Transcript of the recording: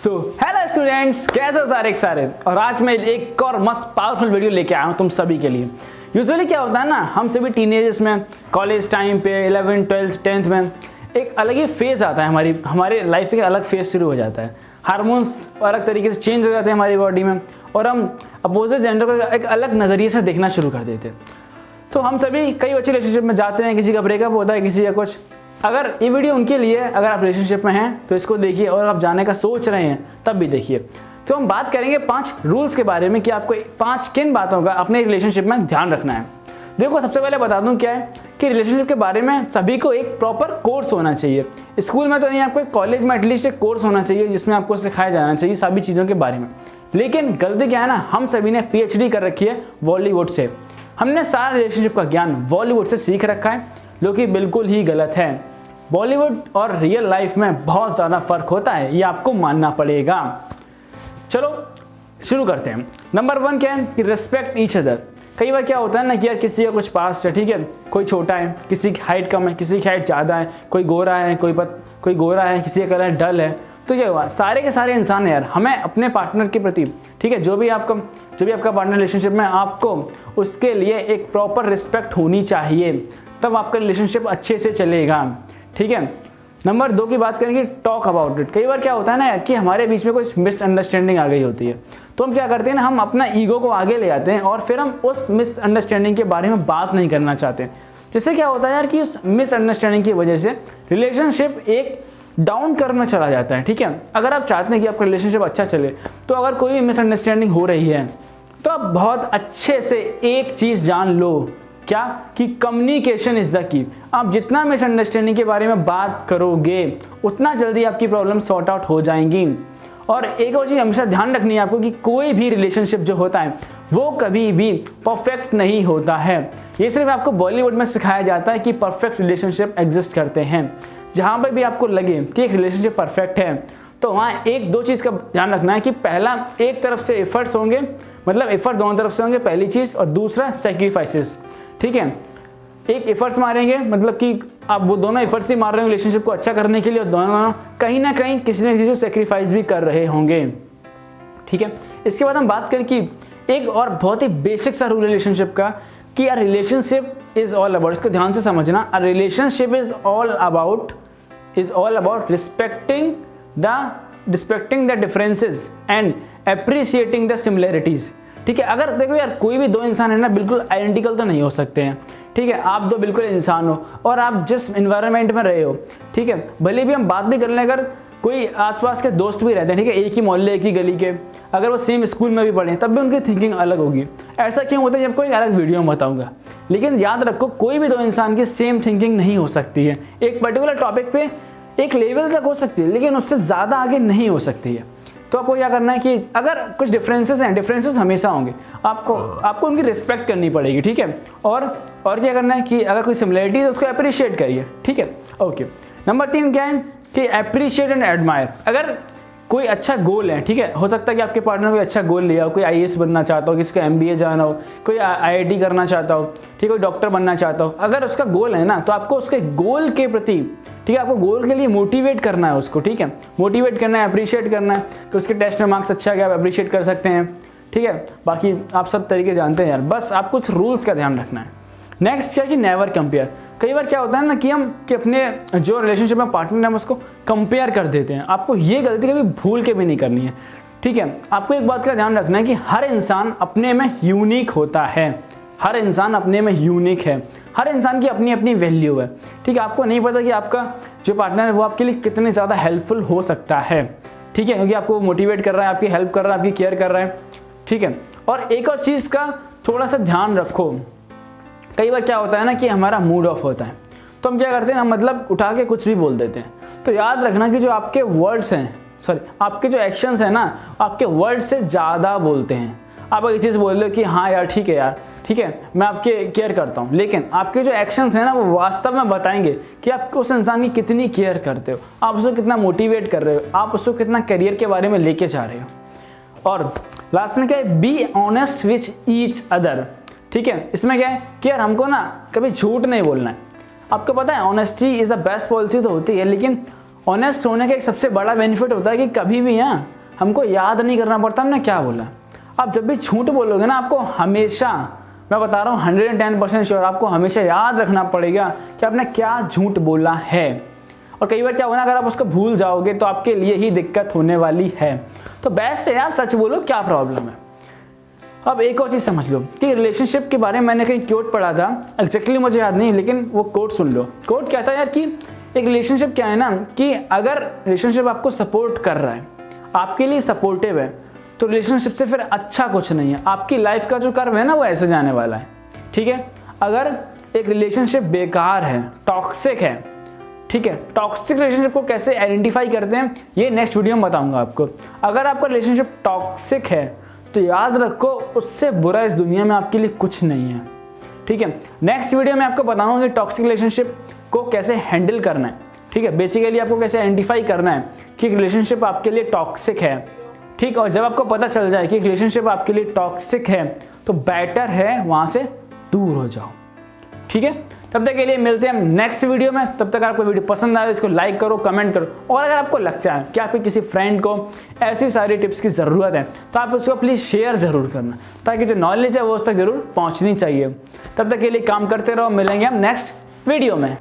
Hello students, कैसे हो सारे और आज मैं एक और मस्त पावरफुल वीडियो लेके आया हूँ तुम सभी के लिए। यूजुअली क्या होता है ना, हम सभी टीनेजर्स में कॉलेज टाइम पे 11th 12th 10th में एक अलग ही फेज़ आता है, हमारे लाइफ का अलग फेज़ शुरू हो जाता है। हार्मोन्स अलग तरीके से चेंज हो जाते हैं हमारी बॉडी में और हम अपोजिट जेंडर को एक अलग नज़रिए से देखना शुरू कर देते हैं। तो हम सभी कई अच्छे रिलेशनशिप में जाते हैं, किसी का ब्रेकअप होता है, किसी का कुछ। अगर ये वीडियो उनके लिए, अगर आप रिलेशनशिप में हैं तो इसको देखिए, और आप जाने का सोच रहे हैं तब भी देखिए। तो हम बात करेंगे 5 रूल्स के बारे में कि आपको 5 किन बातों का अपने रिलेशनशिप में ध्यान रखना है। देखो, सबसे पहले बता दूं क्या है कि रिलेशनशिप के बारे में सभी को एक प्रॉपर कोर्स होना चाहिए। स्कूल में तो नहीं, आपको कॉलेज में एटलीस्ट एक कोर्स होना चाहिए जिसमें आपको सिखाया जाना चाहिए सभी चीज़ों के बारे में। लेकिन गलती क्या है ना, हम सभी ने PhD कर रखी है बॉलीवुड से। हमने सारा रिलेशनशिप का ज्ञान बॉलीवुड से सीख रखा है, जो कि बिल्कुल ही गलत है। बॉलीवुड और रियल लाइफ में बहुत ज़्यादा फर्क होता है, ये आपको मानना पड़ेगा। चलो शुरू करते हैं। नंबर 1 क्या है कि रिस्पेक्ट ईच अदर। कई बार क्या होता है ना कि यार किसी का कुछ पास्ट है, ठीक है, कोई छोटा है, किसी की हाइट कम है, किसी की हाइट ज़्यादा है, कोई गोरा है, कोई गोरा है, किसी का कलर डल है। तो क्या हुआ, सारे के सारे इंसान है यार। हमें अपने पार्टनर के प्रति, ठीक है, जो भी आपका पार्टनर रिलेशनशिप में, आपको उसके लिए एक प्रॉपर रिस्पेक्ट होनी चाहिए, तब आपका रिलेशनशिप अच्छे से चलेगा, ठीक है। नंबर 2 की बात करेंगे, टॉक अबाउट इट। कई बार क्या होता है ना कि हमारे बीच में कुछ मिसअंडरस्टैंडिंग आ गई होती है, तो हम क्या करते हैं ना, हम अपना ईगो को आगे ले आते हैं और फिर हम उस मिसअंडरस्टैंडिंग के बारे में बात नहीं करना चाहते। जिससे क्या होता है यार कि उस मिसअंडरस्टैंडिंग की वजह से रिलेशनशिप एक डाउन करना चला जाता है, ठीक है। अगर आप चाहते हैं कि आपका रिलेशनशिप अच्छा चले, तो अगर कोई भी मिसअंडरस्टैंडिंग हो रही है तो आप बहुत अच्छे से एक चीज़ जान लो, क्या कि कम्युनिकेशन इज द की। आप जितना मिसअंडरस्टैंडिंग के बारे में बात करोगे उतना जल्दी आपकी प्रॉब्लम सॉर्ट आउट हो जाएंगी। और एक और चीज़ हमेशा ध्यान रखनी है आपको कि कोई भी रिलेशनशिप जो होता है वो कभी भी परफेक्ट नहीं होता है। ये सिर्फ आपको बॉलीवुड में सिखाया जाता है कि परफेक्ट रिलेशनशिप एग्जिस्ट करते हैं। जहाँ पर भी आपको लगे कि एक रिलेशनशिप परफेक्ट है, तो वहाँ 1-2 चीज़ का ध्यान रखना है कि पहला, एक तरफ से एफर्ट्स होंगे, मतलब एफर्ट दोनों तरफ से होंगे, पहली चीज़, और दूसरा सैक्रिफाइसेस, ठीक है। एक एफर्ट्स मारेंगे, मतलब कि आप वो दोनों एफर्ट्स ही मार रहे हो रिलेशनशिप को अच्छा करने के लिए, और दोनों कहीं ना कहीं किसी न किसी को सैक्रिफाइस भी कर रहे होंगे, ठीक है। इसके बाद हम बात करें कि एक और बहुत ही बेसिक सा रूल रिलेशनशिप का, कि a relationship is all about, इसको ध्यान से समझना, a relationship is all about respecting the differences and appreciating the similarities, ठीक है। अगर देखो यार, कोई भी 2 इंसान है ना, बिल्कुल आइडेंटिकल तो नहीं हो सकते हैं, ठीक है। आप 2 बिल्कुल इंसान हो और आप जिस इन्वायरमेंट में रहे हो, ठीक है, भले भी हम बात भी कर लें, अगर कोई आसपास के दोस्त भी रहते हैं, ठीक है, एक ही मोहल्ले, एक ही गली के, अगर वो सेम स्कूल में भी पढ़े तब भी उनकी थिंकिंग अलग होगी। ऐसा क्यों होता है, जब कोई अलग वीडियो में बताऊंगा। लेकिन याद रखो, कोई भी 2 इंसान की सेम थिंकिंग नहीं हो सकती है। एक पर्टिकुलर टॉपिक पे एक लेवल तक हो सकती है, लेकिन उससे ज़्यादा आगे नहीं हो सकती है। तो आपको क्या करना है कि अगर कुछ डिफरेंसेस हैं, डिफरेंसेस हमेशा होंगे, आपको उनकी रिस्पेक्ट करनी पड़ेगी, ठीक है। और क्या करना है कि अगर कोई सिमिलरिटी है उसको अप्रिशिएट करिए, ठीक है, ओके। नंबर 3 क्या है कि अप्रिशिएट एंड एडमायर। अगर कोई अच्छा गोल है, ठीक है, हो सकता है कि आपके पार्टनर कोई अच्छा गोल लिया हो, कोई IAS बनना चाहता हो, किसी का MBA जाना हो, कोई IIT करना चाहता हो, ठीक है, कोई डॉक्टर बनना चाहता हो। अगर उसका गोल है ना, तो आपको उसके गोल के प्रति, ठीक है, आपको गोल के लिए मोटिवेट करना है उसको, ठीक है, मोटिवेट करना है, अप्रिशिएट करना है। कि उसके टेस्ट में मार्क्स अच्छा गया, आप अप्रिशिएट कर सकते हैं, ठीक है। बाकी आप सब तरीके जानते हैं यार, बस आप कुछ रूल्स का ध्यान रखना है। नेक्स्ट क्या कि नेवर कंपेयर। कई बार क्या होता है ना कि हम कि अपने जो रिलेशनशिप में पार्टनर है हम उसको कंपेयर कर देते हैं। आपको ये गलती कभी भूल के भी नहीं करनी है, ठीक है। आपको एक बात का ध्यान रखना है कि हर इंसान अपने में यूनिक होता है, हर इंसान अपने में यूनिक है, हर इंसान की अपनी अपनी वैल्यू है, ठीक है। आपको नहीं पता कि आपका जो पार्टनर है वो आपके लिए कितने ज़्यादा हेल्पफुल हो सकता है, ठीक है, क्योंकि आपको मोटिवेट कर रहा है, आपकी हेल्प कर रहा है, आपकी केयर कर रहा है, ठीक है। और एक और चीज़ का थोड़ा सा ध्यान रखो, कई बार क्या होता है ना कि हमारा मूड ऑफ होता है, तो हम क्या करते हैं, हम मतलब उठा के कुछ भी बोल देते हैं। तो याद रखना कि जो आपके वर्ड्स हैं, आपके जो एक्शंस हैं ना, आपके वर्ड्स से ज़्यादा बोलते हैं। आप अगर चीज़ बोल रहे हो कि हाँ यार ठीक है यार, ठीक है, मैं आपके केयर करता हूँ, लेकिन आपके जो एक्शंस हैं ना वो वास्तव में बताएंगे कि आप उस इंसान की कितनी केयर करते हो, आप उसको कितना मोटिवेट कर रहे हो, आप उसको कितना करियर के बारे में लेके जा रहे हो। और लास्ट में क्या है, be honest with each other, ठीक है। इसमें क्या है कि यार हमको ना कभी झूठ नहीं बोलना है। आपको पता है honesty is the best policy तो होती है, लेकिन ऑनेस्ट होने का एक सबसे बड़ा बेनिफिट होता है कि कभी भी हमको याद नहीं करना पड़ता हमने क्या बोला। आप जब भी झूठ बोलोगे ना, आपको हमेशा, मैं बता रहा हूँ 110% श्योर, आपको हमेशा याद रखना पड़ेगा कि आपने क्या झूठ बोला है। और कई बार क्या होगा ना, अगर आप उसको भूल जाओगे तो आपके लिए ही दिक्कत होने वाली है। तो बेस्ट है यार सच बोलो, क्या प्रॉब्लम है। अब एक और चीज़ समझ लो कि रिलेशनशिप के बारे में मैंने कहीं कोट पढ़ा था, एग्जैक्टली मुझे याद नहीं, लेकिन वो कोट सुन लो। कोट क्या था यार कि एक रिलेशनशिप क्या है ना, कि अगर रिलेशनशिप आपको सपोर्ट कर रहा है, आपके लिए सपोर्टिव है, तो रिलेशनशिप से फिर अच्छा कुछ नहीं है। आपकी लाइफ का जो कर्व है ना, वो ऐसे जाने वाला है। ठीक है, अगर एक रिलेशनशिप बेकार है, टॉक्सिक है, ठीक है, टॉक्सिक रिलेशनशिप को कैसे आइडेंटिफाई करते हैं ये नेक्स्ट वीडियो में बताऊंगा आपको। अगर आपका रिलेशनशिप टॉक्सिक है तो याद रखो, उससे बुरा इस दुनिया में आपके लिए कुछ नहीं है। ठीक है, नेक्स्ट वीडियो में आपको बताऊंगा कि टॉक्सिक रिलेशनशिप को कैसे हैंडल करना है। ठीक है, बेसिकली आपको कैसे आइडेंटिफाई करना है कि रिलेशनशिप आपके लिए टॉक्सिक है। ठीक, और जब आपको पता चल जाए कि रिलेशनशिप आपके लिए टॉक्सिक है तो बेटर है वहां से दूर हो जाओ। ठीक है, तब तक के लिए मिलते हैं हम नेक्स्ट वीडियो में। तब तक आपको वीडियो पसंद आए इसको लाइक करो, कमेंट करो, और अगर आपको लगता है कि आपके किसी फ्रेंड को ऐसी सारी टिप्स की ज़रूरत है तो आप उसको प्लीज़ शेयर ज़रूर करना, ताकि जो नॉलेज है वो उस तक ज़रूर पहुंचनी चाहिए। तब तक के लिए काम करते रहो, मिलेंगे हम नेक्स्ट वीडियो में।